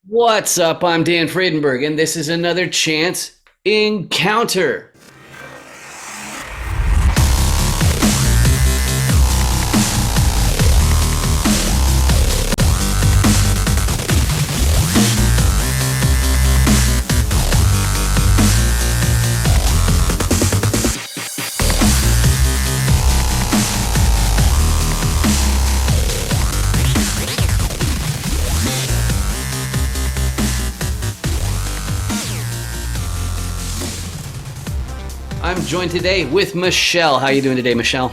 What's up? I'm Dan Friedenberg, and this is another Chance Encounter. I'm joined today with Michelle. How are you doing today, Michelle?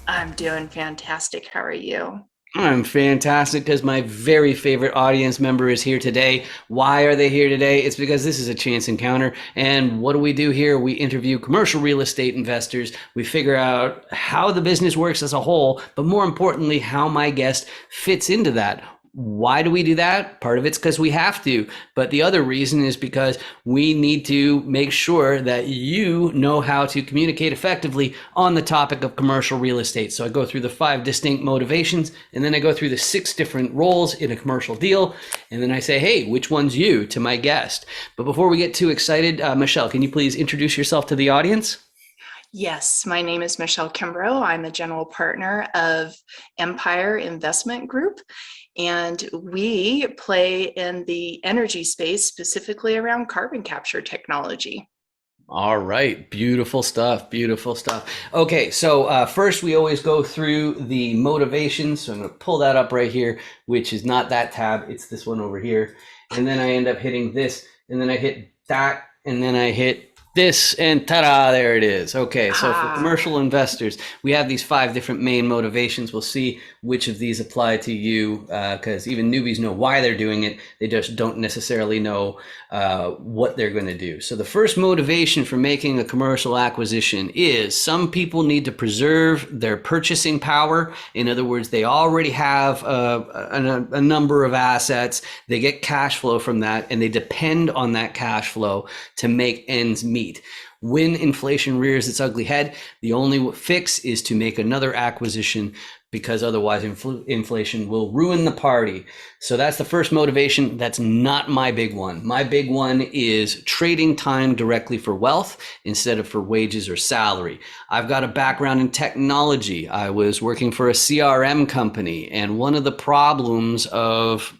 I'm doing fantastic. How are you? I'm fantastic because my very favorite audience member is here today. Why are they here today? It's because this is a chance encounter. And what do we do here? We interview commercial real estate investors. We figure out how the business works as a whole, but more importantly, how my guest fits into that. Why do we do that? Part of it's because we have to, but the other reason is because we need to make sure that you know how to communicate effectively on the topic of commercial real estate. So I go through the 5 distinct motivations, and then I go through the 6 different roles in a commercial deal, and then I say, hey, which one's you to my guest? But before we get too excited, Michelle, can you please introduce yourself to the audience? Yes, my name is Michelle Kimbro. I'm a general partner of Empire Investment Group, and we play in the energy space, specifically around carbon capture technology. All right, beautiful stuff, beautiful stuff. Okay, so first we always go through the motivations. So I'm going to pull that up right here, which is not that tab, it's this one over here. And then I end up hitting this, and then I hit that, and then I hit this, and ta-da, there it is. Okay, so for Ah, commercial investors, we have these 5 different main motivations. We'll see which of these apply to you, because even newbies know why they're doing it. They just don't necessarily know what they're going to do. So the first motivation for making a commercial acquisition is some people need to preserve their purchasing power. In other words, they already have a number of assets. They get cash flow from that, and they depend on that cash flow to make ends meet. When inflation rears its ugly head, the only fix is to make another acquisition because otherwise inflation will ruin the party. So that's the first motivation. That's not my big one. My big one is trading time directly for wealth instead of for wages or salary. I've got a background in technology. I was working for a CRM company, and one of the problems of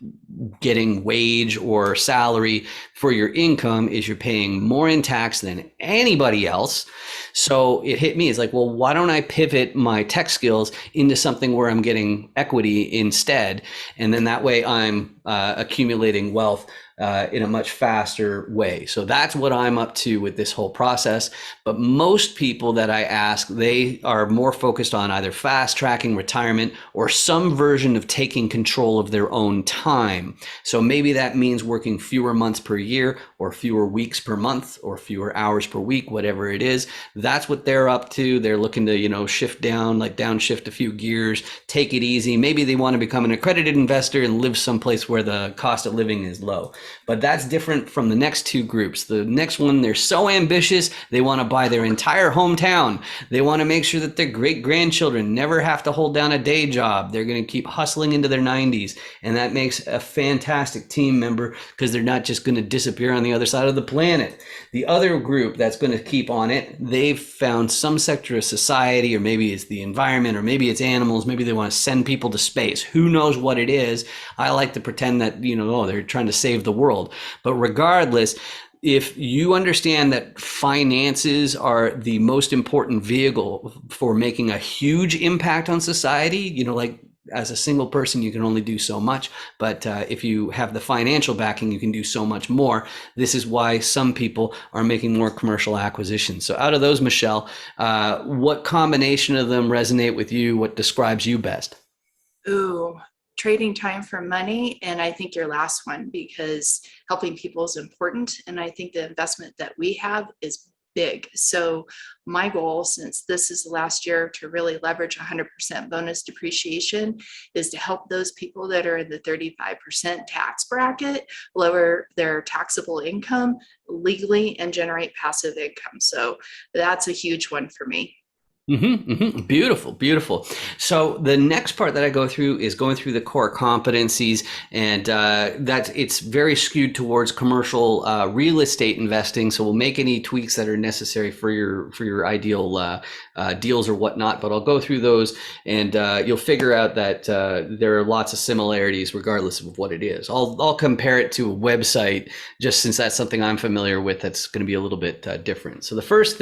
getting wage or salary for your income is you're paying more in tax than anybody else. So it hit me. It's like, well, why don't I pivot my tech skills into something where I'm getting equity instead? And then that way I'm accumulating wealth in a much faster way. So that's what I'm up to with this whole process. But most people that I ask, they are more focused on either fast tracking retirement or some version of taking control of their own time. So maybe that means working fewer months per year or fewer weeks per month or fewer hours per week, whatever it is. That's what they're up to. They're looking to, shift down, like downshift a few gears, take it easy. Maybe they want to become an accredited investor and live someplace where the cost of living is low. But that's different from the next 2 groups. The next one, they're so ambitious, they want to buy their entire hometown. They want to make sure that their great grandchildren never have to hold down a day job. They're going to keep hustling into their 90s. And that makes a fantastic team member because they're not just going to disappear on the other side of the planet. The other group that's going to keep on it, they've found some sector of society, or maybe it's the environment, or maybe it's animals. Maybe they want to send people to space. Who knows what it is? I like to pretend that, oh, they're trying to save the world. But regardless, if you understand that finances are the most important vehicle for making a huge impact on society, like as a single person, you can only do so much. But if you have the financial backing, you can do so much more. This is why some people are making more commercial acquisitions. So out of those, Michelle, what combination of them resonate with you? What describes you best? ooh, trading time for money. And I think your last one, because helping people is important. And I think the investment that we have is big. So my goal, since this is the last year to really leverage 100% bonus depreciation, is to help those people that are in the 35% tax bracket lower their taxable income legally and generate passive income. So that's a huge one for me. Beautiful, beautiful. So the next part that I go through is going through the core competencies, and that's it's very skewed towards commercial real estate investing. So we'll make any tweaks that are necessary for your ideal deals or whatnot. But I'll go through those, and you'll figure out that there are lots of similarities regardless of what it is. I'll compare it to a website just since that's something I'm familiar with. That's going to be a little bit different. So the first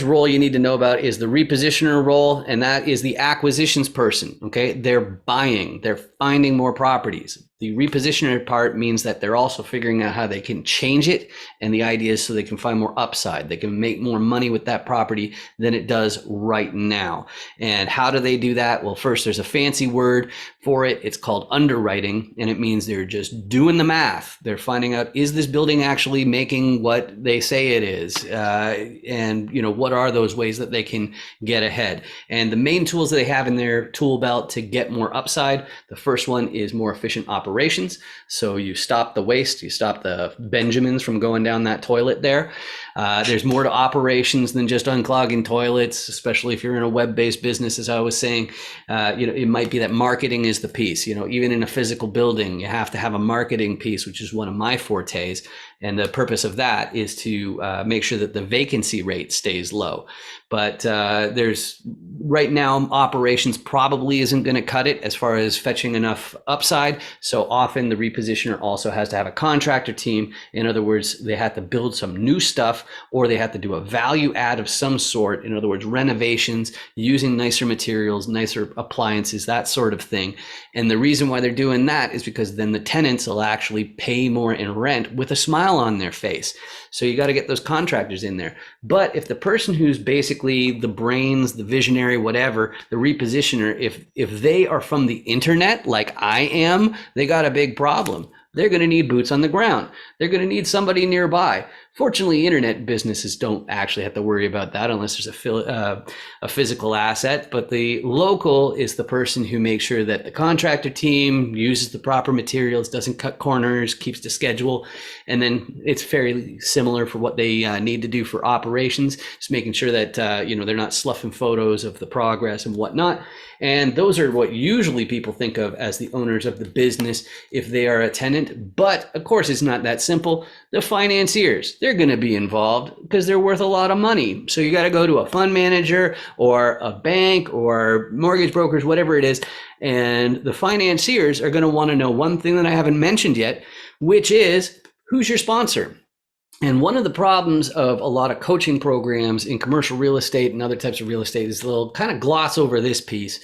role you need to know about is the repositioner role, and that is the acquisitions person. Okay, they're buying, they're finding more properties. The repositioner part means that they're also figuring out how they can change it, and the idea is so they can find more upside. They can make more money with that property than it does right now. And how do they do that? Well, first, there's a fancy word for it. It's called underwriting, and it means they're just doing the math. They're finding out, is this building actually making what they say it is? And what are those ways that they can get ahead? And the main tools that they have in their tool belt to get more upside, the first one is more efficient operations. So you stop the waste, you stop the Benjamins from going down that toilet there. There's more to operations than just unclogging toilets, especially if you're in a web-based business, as I was saying. It might be that marketing is the piece. Even in a physical building, you have to have a marketing piece, which is one of my fortes. And the purpose of that is to make sure that the vacancy rate stays low. But there's right now, operations probably isn't going to cut it as far as fetching enough upside. So often the repositioner also has to have a contractor team. In other words, they have to build some new stuff, or they have to do a value add of some sort. In other words, renovations, using nicer materials, nicer appliances, that sort of thing. And the reason why they're doing that is because then the tenants will actually pay more in rent with a smile on their face. So you got to get those contractors in there. But if the person who's basically the brains, the visionary, whatever, the repositioner, if they are from the internet like I am, they got a big problem. They're going to need boots on the ground. They're going to need somebody nearby. Fortunately, internet businesses don't actually have to worry about that unless there's a physical asset. But the local is the person who makes sure that the contractor team uses the proper materials, doesn't cut corners, keeps the schedule. And then it's fairly similar for what they need to do for operations, just making sure that they're not sloughing photos of the progress and whatnot. And those are what usually people think of as the owners of the business if they are a tenant. But of course, it's not that simple. The financiers, they're going to be involved because they're worth a lot of money. So you got to go to a fund manager or a bank or mortgage brokers, whatever it is. And the financiers are going to want to know one thing that I haven't mentioned yet, which is who's your sponsor? And one of the problems of a lot of coaching programs in commercial real estate and other types of real estate is they'll kind of gloss over this piece.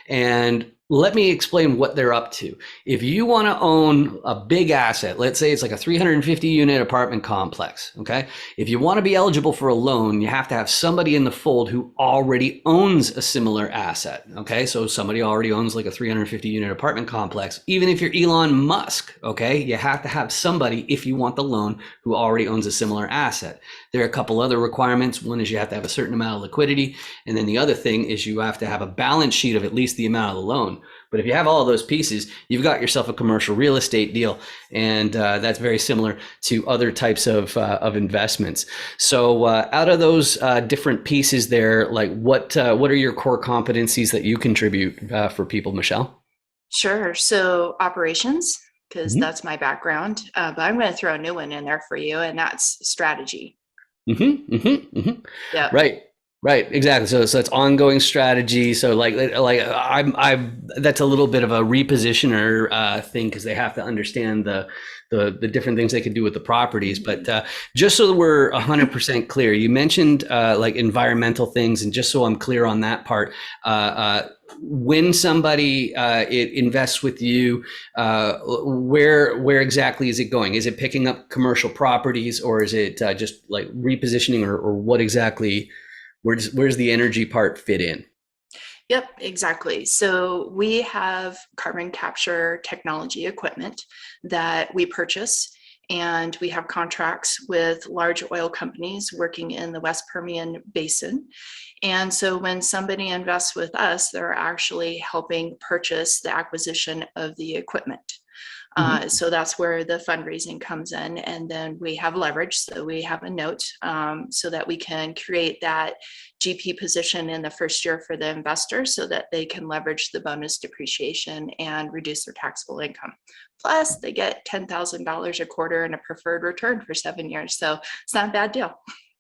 And let me explain what they're up to. If you want to own a big asset, let's say it's like a 350 unit apartment complex, okay? If you want to be eligible for a loan, you have to have somebody in the fold who already owns a similar asset, okay? So somebody already owns like a 350 unit apartment complex. Even if you're Elon Musk, okay? You have to have somebody, if you want the loan, who already owns a similar asset. There are a couple other requirements. One is you have to have a certain amount of liquidity. And then the other thing is you have to have a balance sheet of at least the amount of the loan. But if you have all of those pieces, you've got yourself a commercial real estate deal. And that's very similar to other types of investments. So out of those different pieces there, like what are your core competencies that you contribute for people, Michelle? Sure. So operations, because that's my background, but I'm going to throw a new one in there for you, and that's strategy. Yeah. Right. Right, exactly. So it's ongoing strategy. So like I'm that's a little bit of a repositioner thing because they have to understand the different things they can do with the properties. But just so that we're 100% clear, you mentioned like environmental things, and just so I'm clear on that part, when somebody invests with you, where exactly is it going? Is it picking up commercial properties, or is it just like repositioning, or what exactly? Where's the energy part fit in? Yep, exactly. So we have carbon capture technology equipment that we purchase, and we have contracts with large oil companies working in the West Permian Basin. And so when somebody invests with us, they're actually helping purchase the acquisition of the equipment. Mhm. So that's where the fundraising comes in. And then we have leverage. So we have a note so that we can create that GP position in the first year for the investor so that they can leverage the bonus depreciation and reduce their taxable income. Plus, they get $10,000 a quarter in a preferred return for 7 years. So it's not a bad deal.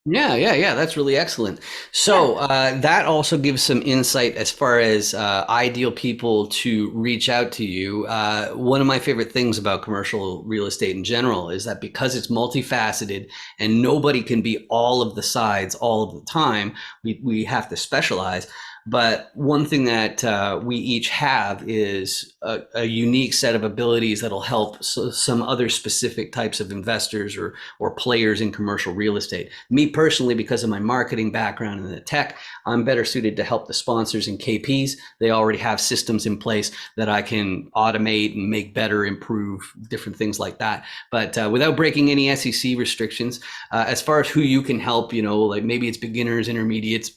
Yeah, yeah, yeah. That's really excellent. Yeah. So that also gives some insight as far as ideal people to reach out to you. One of my favorite things about commercial real estate in general is that because it's multifaceted and nobody can be all of the sides all of the time, we have to specialize. But one thing that we each have is a unique set of abilities that'll help some other specific types of investors or players in commercial real estate. Me personally, because of my marketing background in the tech, I'm better suited to help the sponsors and KPs. They already have systems in place that I can automate and make better, improve, different things like that. But without breaking any SEC restrictions, as far as who you can help, like maybe it's beginners, intermediates,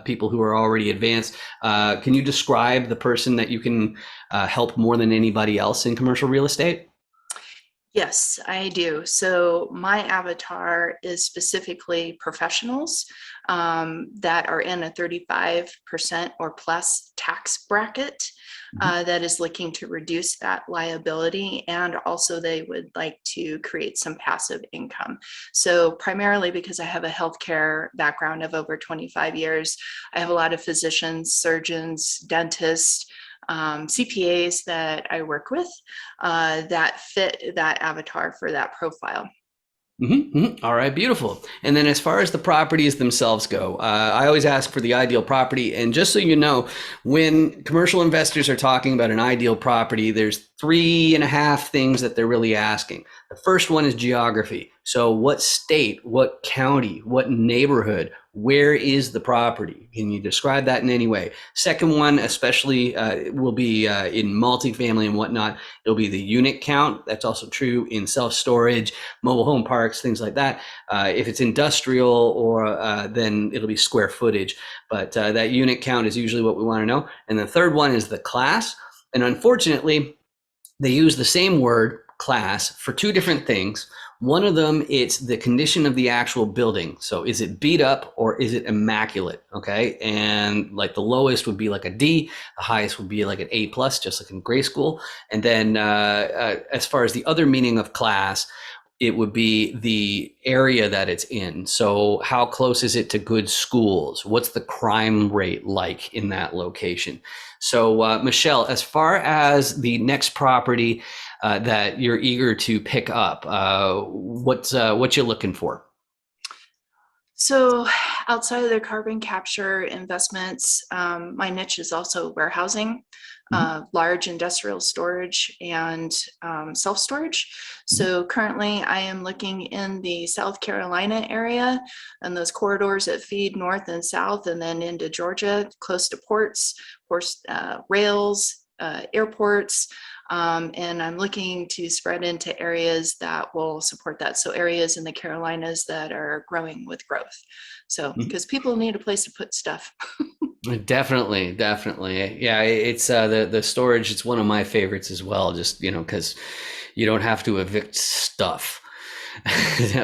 people who are already advanced. Can you describe the person that you can help more than anybody else in commercial real estate? Yes, I do. So my avatar is specifically professionals that are in a 35% or plus tax bracket Mhm. that is looking to reduce that liability. And also they would like to create some passive income. So primarily because I have a healthcare background of over 25 years, I have a lot of physicians, surgeons, dentists, CPAs that I work with that fit that avatar for that profile. All right, beautiful. And then as far as the properties themselves go, I always ask for the ideal property. And just so you know, when commercial investors are talking about an ideal property, there's three and a half things that they're really asking. The first one is geography. So what state, what county, what neighborhood, where is the property? Can you describe that in any way? Second one, especially will be in multifamily and whatnot. It'll be the unit count. That's also true in self-storage, mobile home parks, things like that. If it's industrial, or then it'll be square footage. But that unit count is usually what we want to know. And the third one is the class. And unfortunately, they use the same word, class, for two different things. One of them, it's the condition of the actual building. So is it beat up or is it immaculate? Okay. And like the lowest would be like a D, the highest would be like an A plus, just like in grade school. And then as far as the other meaning of class, it would be the area that it's in. So how close is it to good schools? What's the crime rate like in that location? So Michelle, as far as the next property that you're eager to pick up, what you looking for? So outside of the carbon capture investments, my niche is also warehousing, Mhm. large industrial storage, and self-storage. So currently I am looking in the South Carolina area and those corridors that feed north and south and then into Georgia, close to ports, rails, airports. And I'm looking to spread into areas that will support that. So areas in the Carolinas that are growing with growth. So Mhm. because people need a place to put stuff. Definitely, definitely. Yeah, it's the storage. It's one of my favorites as well. Just because you don't have to evict stuff,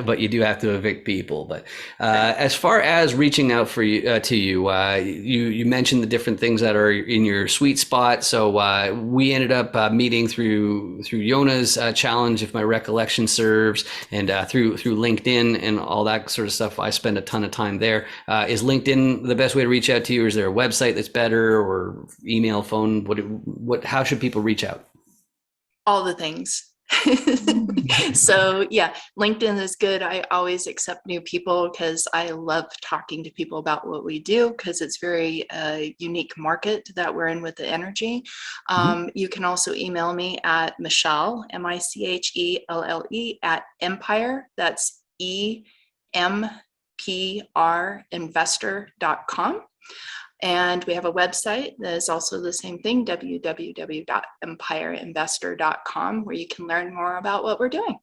but you do have to evict people. But Right. as far as reaching out for you to you, you mentioned the different things that are in your sweet spot. So we ended up meeting through Yona's challenge, if my recollection serves, and through LinkedIn and all that sort of stuff. I spend a ton of time there. Is LinkedIn the best way to reach out to you? Or is there a website that's better, or email, phone? What? How should people reach out? All the things. So yeah, LinkedIn is good. I always accept new people because I love talking to people about what we do because it's very unique market that we're in with the energy. Mhm. You can also email me at Michelle, Michelle at Empire. That's EMPR investor.com. And we have a website that is also the same thing, www.empireinvestor.com, where you can learn more about what we're doing.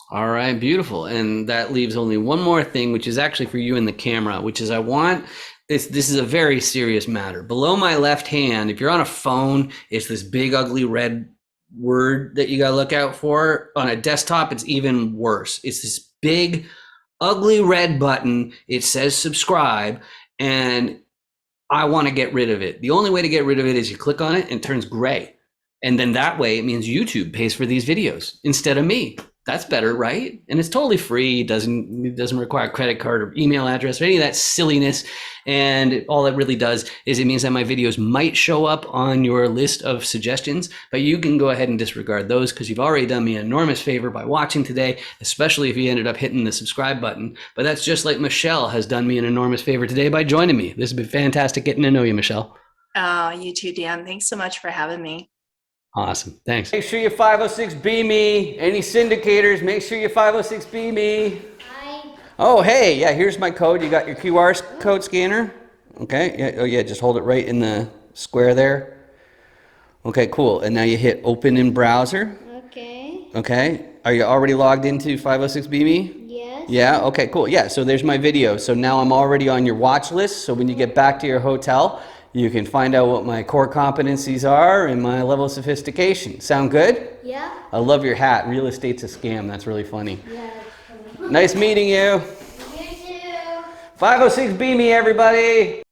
All right, beautiful. And that leaves only one more thing, which is actually for you in the camera, which is I want this is a very serious matter. Below my left hand, if you're on a phone, it's this big ugly red word that you got to look out for. On a desktop, it's even worse. It's this big, ugly red button. It says subscribe, and I want to get rid of it. The only way to get rid of it is you click on it and it turns gray. And then that way it means YouTube pays for these videos instead of me. That's better, right? And it's totally free. It doesn't require a credit card or email address or any of that silliness. And all it really does is it means that my videos might show up on your list of suggestions, but you can go ahead and disregard those because you've already done me an enormous favor by watching today, especially if you ended up hitting the subscribe button. But that's just like Michelle has done me an enormous favor today by joining me. This has been fantastic getting to know you, Michelle. Oh, you too, Dan. Thanks so much for having me. Awesome. Thanks. Make sure you 506B me. Any syndicators, make sure you 506B me. Hi. Oh, hey, yeah, here's my code. You got your QR code scanner? Okay, yeah, oh yeah, just hold it right in the square there. Okay, cool. And now you hit open in browser. Okay. Okay, are you already logged into 506B me? Yes. Yeah, okay, cool. Yeah, so there's my video. So now I'm already on your watch list. So when you get back to your hotel, you can find out what my core competencies are and my level of sophistication. Sound good? Yeah. I love your hat. Real estate's a scam. That's really funny. Yeah. That's funny. Nice meeting you. You too. 506B me, everybody.